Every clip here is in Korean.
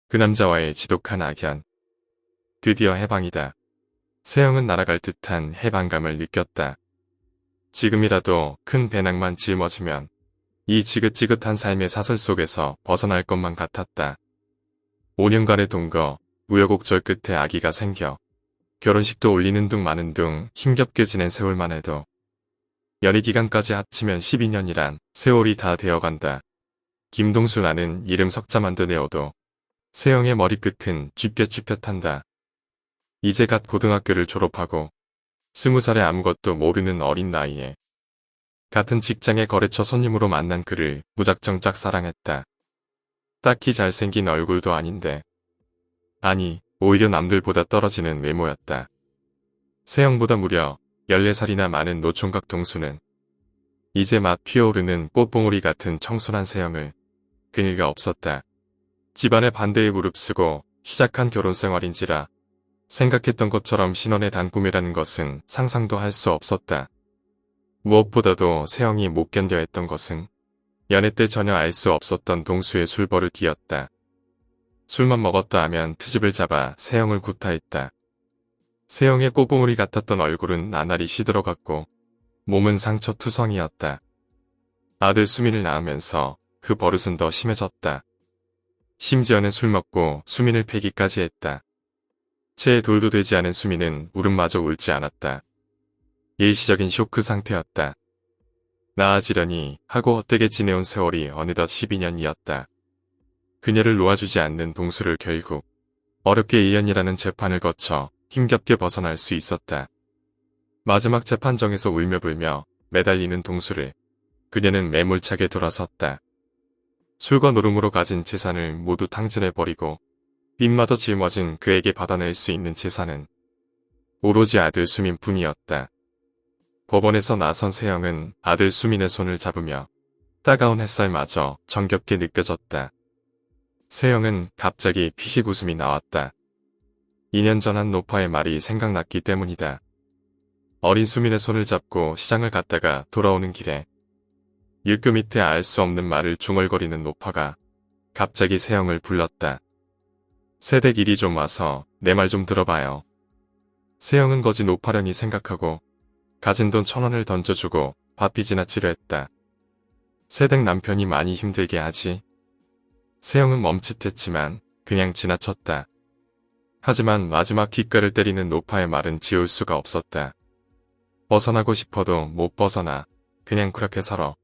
그 남자와의 지독한 악연. 드디어 해방이다. 세영은 날아갈 듯한 해방감을 느꼈다. 지금이라도 큰 배낭만 짊어지면 이 지긋지긋한 삶의 사슬 속에서 벗어날 것만 같았다. 5년간의 동거, 우여곡절 끝에 아기가 생겨 결혼식도 올리는 둥 마는 둥 힘겹게 지낸 세월만 해도 연희 기간까지 합치면 12년이란 세월이 다 되어간다. 김동수라는 이름 석자만도 내어도 세영의 머리끝은 쥐뼛쥐뼛한다. 이제 갓 고등학교를 졸업하고 20살에 아무것도 모르는 어린 나이에 같은 직장의 거래처 손님으로 만난 그를 무작정 짝사랑했다. 딱히 잘생긴 얼굴도 아닌데. 아니, 오히려 남들보다 떨어지는 외모였다. 세영보다 무려 14살이나 많은 노총각 동수는 이제 막 피어오르는 꽃봉오리 같은 청순한 세영을 그녀가 없었다. 집안의 반대에 무릅쓰고 시작한 결혼생활인지라 생각했던 것처럼 신혼의 단꿈이라는 것은 상상도 할 수 없었다. 무엇보다도 세영이 못 견뎌 했던 것은 연애 때 전혀 알 수 없었던 동수의 술버릇이었다. 술만 먹었다 하면 트집을 잡아 세영을 구타했다. 세영의 꽃봉오리 같았던 얼굴은 나날이 시들어갔고 몸은 상처투성이었다. 아들 수민을 낳으면서 그 버릇은 더 심해졌다. 심지어는 술 먹고 수민을 패기까지 했다. 채에 돌도 되지 않은 수민은 울음마저 울지 않았다. 일시적인 쇼크 상태였다. 나아지려니 하고 헛되게 지내온 세월이 어느덧 12년이었다. 그녀를 놓아주지 않는 동수를 결국 어렵게 1년이라는 재판을 거쳐 힘겹게 벗어날 수 있었다. 마지막 재판정에서 울며불며 매달리는 동수를 그녀는 매몰차게 돌아섰다. 술과 노름으로 가진 재산을 모두 탕진해버리고 빚마저 짊어진 그에게 받아낼 수 있는 재산은 오로지 아들 수민뿐이었다. 법원에서 나선 세영은 아들 수민의 손을 잡으며 따가운 햇살마저 정겹게 느껴졌다. 세영은 갑자기 피식 웃음이 나왔다. 2년 전 한 노파의 말이 생각났기 때문이다. 어린 수민의 손을 잡고 시장을 갔다가 돌아오는 길에 육교 밑에 알 수 없는 말을 중얼거리는 노파가 갑자기 세영을 불렀다. 새댁 이리 좀 와서 내 말 좀 들어봐요. 세영은 거지 노파려니 생각하고 가진 돈 1,000원을 던져주고 바삐 지나치려 했다. 새댁 남편이 많이 힘들게 하지. 세영은 멈칫했지만 그냥 지나쳤다. 하지만 마지막 귓가를 때리는 노파의 말은 지울 수가 없었다. 벗어나고 싶어도 못 벗어나. 그냥 그렇게 살아.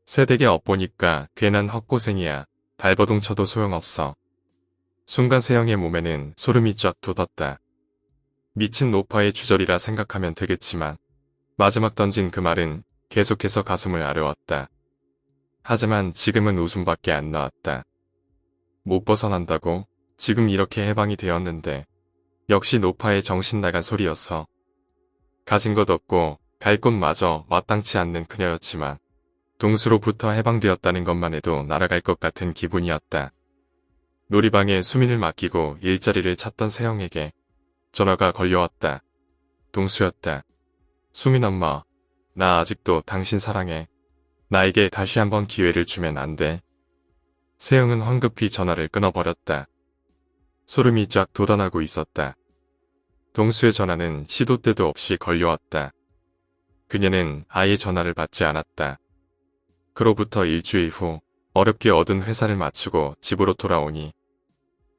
새댁에 엇보니까 괜한 헛고생이야. 발버둥 쳐도 소용없어. 순간 세영의 몸에는 소름이 쫙 돋았다. 미친 노파의 주절이라 생각하면 되겠지만 마지막 던진 그 말은 계속해서 가슴을 아려왔다. 하지만 지금은 웃음밖에 안 나왔다. 못 벗어난다고? 지금 이렇게 해방이 되었는데 역시 노파의 정신 나간 소리였어. 가진 것 없고 갈 곳마저 마땅치 않는 그녀였지만 동수로부터 해방되었다는 것만 해도 날아갈 것 같은 기분이었다. 놀이방에 수민을 맡기고 일자리를 찾던 세영에게 전화가 걸려왔다. 동수였다. 수민 엄마, 나 아직도 당신 사랑해. 나에게 다시 한번 기회를 주면 안 돼? 세영은 황급히 전화를 끊어버렸다. 소름이 쫙 돋아나고 있었다. 동수의 전화는 시도 때도 없이 걸려왔다. 그녀는 아예 전화를 받지 않았다. 그로부터 일주일 후 어렵게 얻은 회사를 마치고 집으로 돌아오니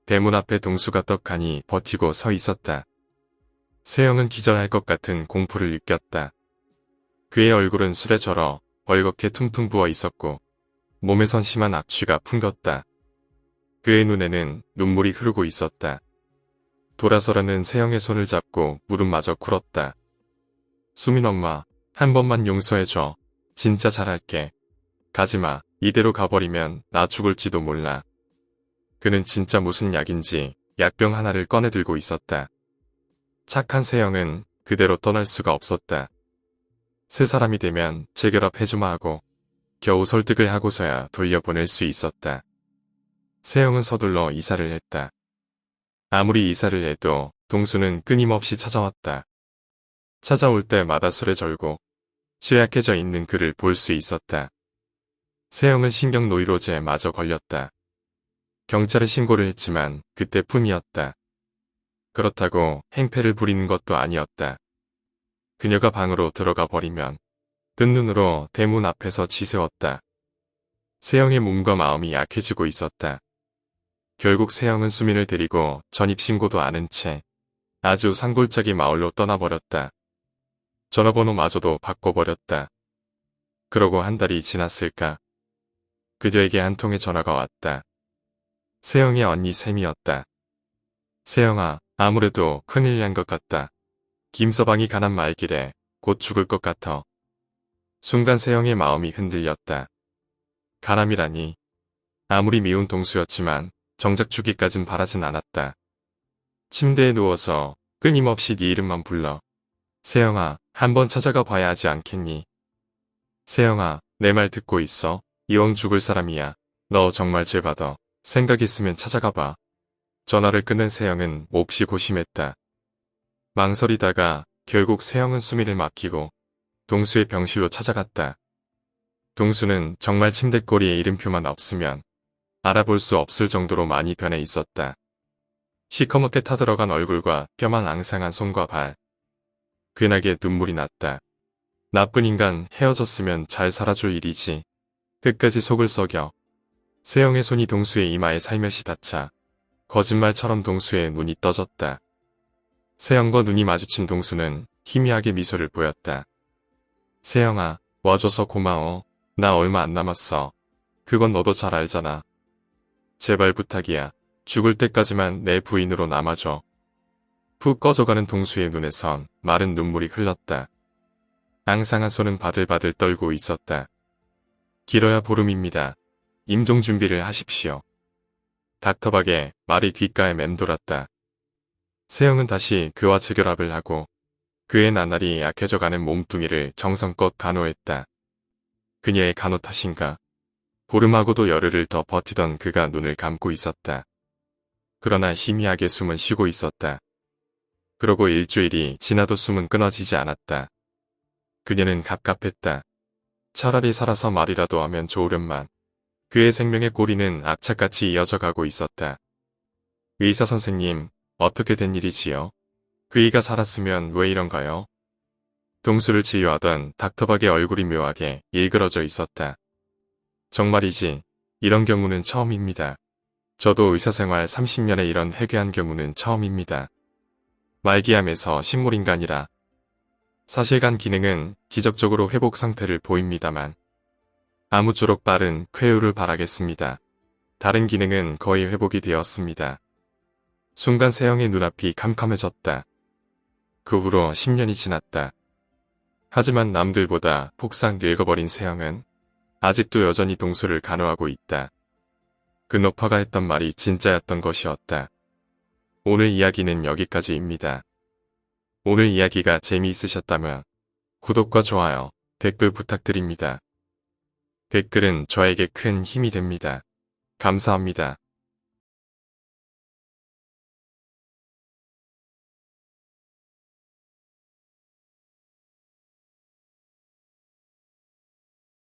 대문 앞에 동수가 떡하니 버티고 서 있었다. 세영은 기절할 것 같은 공포를 느꼈다. 그의 얼굴은 술에 절어 벌겋게 퉁퉁 부어 있었고 몸에선 심한 악취가 풍겼다. 그의 눈에는 눈물이 흐르고 있었다. 돌아서려는 세영의 손을 잡고 무릎마저 꿇었다. 수민 엄마, 한 번만 용서해줘. 진짜 잘할게. 가지마. 이대로 가버리면 나 죽을지도 몰라. 그는 진짜 무슨 약인지 약병 하나를 꺼내 들고 있었다. 착한 세영은 그대로 떠날 수가 없었다. 새 사람이 되면 재결합 해주마 하고 겨우 설득을 하고서야 돌려보낼 수 있었다. 세영은 서둘러 이사를 했다. 아무리 이사를 해도 동수는 끊임없이 찾아왔다. 찾아올 때마다 술에 절고 취약해져 있는 그를 볼 수 있었다. 세영은 신경노이로제에 마저 걸렸다. 경찰에 신고를 했지만 그때뿐이었다. 그렇다고 행패를 부리는 것도 아니었다. 그녀가 방으로 들어가 버리면 뜬 눈으로 대문 앞에서 지새웠다. 세영의 몸과 마음이 약해지고 있었다. 결국 세영은 수민을 데리고 전입신고도 안 한 채 아주 산골짜기 마을로 떠나버렸다. 전화번호마저도 바꿔버렸다. 그러고 한 달이 지났을까. 그녀에게 한 통의 전화가 왔다. 세영의 언니 샘이었다. 세영아, 아무래도 큰일 난 것 같다. 김서방이 가난 말길에 곧 죽을 것 같아. 순간 세영의 마음이 흔들렸다. 가람이라니. 아무리 미운 동수였지만 정작 죽기까진 바라진 않았다. 침대에 누워서 끊임없이 네 이름만 불러. 세영아, 한번 찾아가 봐야 하지 않겠니? 세영아, 내 말 듣고 있어. 이왕 죽을 사람이야. 너 정말 죄받아. 생각 있으면 찾아가 봐. 전화를 끊은 세영은 몹시 고심했다. 망설이다가 결국 세영은 수미를 맡기고 동수의 병실로 찾아갔다. 동수는 정말 침대꼬리에 이름표만 없으면 알아볼 수 없을 정도로 많이 변해 있었다. 시커멓게 타들어간 얼굴과 뼈만 앙상한 손과 발. 근하게 눈물이 났다. 나쁜 인간, 헤어졌으면 잘 살아줄 일이지. 끝까지 속을 썩여. 세영의 손이 동수의 이마에 살며시 닿자 거짓말처럼 동수의 눈이 떠졌다. 세영과 눈이 마주친 동수는 희미하게 미소를 보였다. 세영아, 와줘서 고마워. 나 얼마 안 남았어. 그건 너도 잘 알잖아. 제발 부탁이야. 죽을 때까지만 내 부인으로 남아줘. 푹 꺼져가는 동수의 눈에선 마른 눈물이 흘렀다. 앙상한 손은 바들바들 떨고 있었다. 길어야 보름입니다. 임종 준비를 하십시오. 닥터박의 말이 귓가에 맴돌았다. 세영은 다시 그와 재결합을 하고 그의 나날이 약해져가는 몸뚱이를 정성껏 간호했다. 그녀의 간호 탓인가? 보름하고도 열흘을 더 버티던 그가 눈을 감고 있었다. 그러나 희미하게 숨은 쉬고 있었다. 그러고 일주일이 지나도 숨은 끊어지지 않았다. 그녀는 갑갑했다. 차라리 살아서 말이라도 하면 좋으련만. 그의 생명의 꼬리는 악착같이 이어져 가고 있었다. 의사 선생님, 어떻게 된 일이지요? 그이가 살았으면 왜 이런가요? 동수를 치유하던 닥터박의 얼굴이 묘하게 일그러져 있었다. 정말이지, 이런 경우는 처음입니다. 저도 의사생활 30년에 이런 해괴한 경우는 처음입니다. 말기암에서 식물인간이라 사실 간 기능은 기적적으로 회복 상태를 보입니다만 아무쪼록 빠른 쾌유를 바라겠습니다. 다른 기능은 거의 회복이 되었습니다. 순간 세영의 눈앞이 캄캄해졌다. 그 후로 10년이 지났다. 하지만 남들보다 폭삭 늙어버린 세영은 아직도 여전히 동수를 간호하고 있다. 그 노파가 했던 말이 진짜였던 것이었다. 오늘 이야기는 여기까지입니다. 오늘 이야기가 재미있으셨다면 구독과 좋아요, 댓글 부탁드립니다. 댓글은 저에게 큰 힘이 됩니다. 감사합니다.